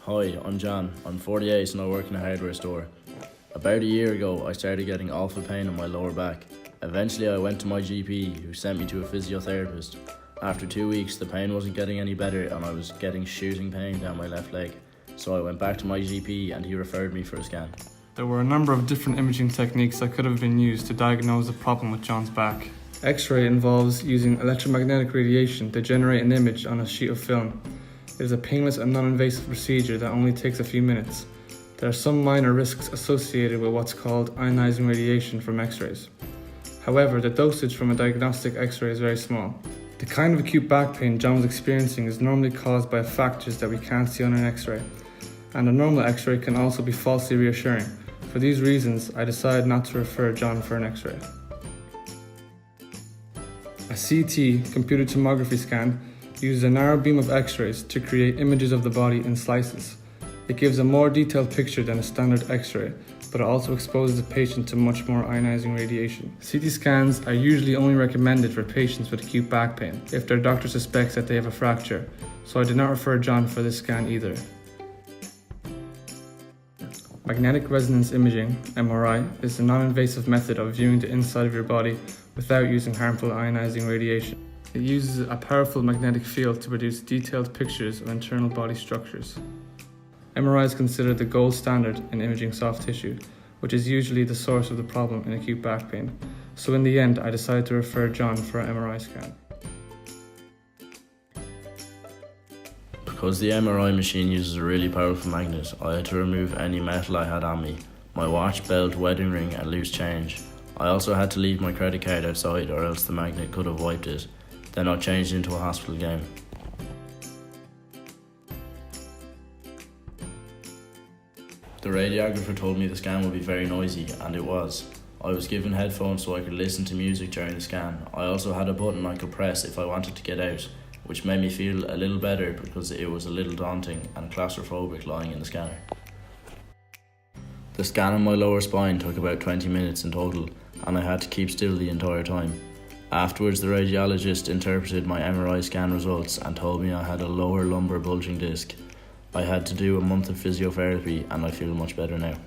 Hi, I'm Jan. I'm 48 and I work in a hardware store. About a year ago, I started getting awful pain in my lower back. Eventually, I went to my GP, who sent me to a physiotherapist. After 2 weeks, the pain wasn't getting any better and I was getting shooting pain down my left leg. So I went back to my GP and he referred me for a scan. There were a number of different imaging techniques that could have been used to diagnose the problem with John's back. X-ray involves using electromagnetic radiation to generate an image on a sheet of film. It is a painless and non-invasive procedure that only takes a few minutes. There are some minor risks associated with what's called ionizing radiation from X-rays. However, the dosage from a diagnostic X-ray is very small. The kind of acute back pain John was experiencing is normally caused by factors that we can't see on an X-ray, and a normal X-ray can also be falsely reassuring. For these reasons, I decided not to refer John for an X-ray. A CT, computed tomography scan, uses a narrow beam of X-rays to create images of the body in slices. It gives a more detailed picture than a standard X-ray, but it also exposes the patient to much more ionizing radiation. CT scans are usually only recommended for patients with acute back pain if their doctor suspects that they have a fracture, so I did not refer John for this scan either. Magnetic resonance imaging, MRI, is a non-invasive method of viewing the inside of your body without using harmful ionizing radiation. It uses a powerful magnetic field to produce detailed pictures of internal body structures. MRI is considered the gold standard in imaging soft tissue, which is usually the source of the problem in acute back pain. So in the end, I decided to refer John for an MRI scan. Because the MRI machine uses a really powerful magnet, I had to remove any metal I had on me: my watch, belt, wedding ring and loose change. I also had to leave my credit card outside or else the magnet could have wiped it. Then I changed into a hospital gown. The radiographer told me the scan would be very noisy, and it was. I was given headphones so I could listen to music during the scan. I also had a button I could press if I wanted to get out, which made me feel a little better because it was a little daunting and claustrophobic lying in the scanner. The scan on my lower spine took about 20 minutes in total, and I had to keep still the entire time. Afterwards, the radiologist interpreted my MRI scan results and told me I had a lower lumbar bulging disc. I had to do a month of physiotherapy and I feel much better now.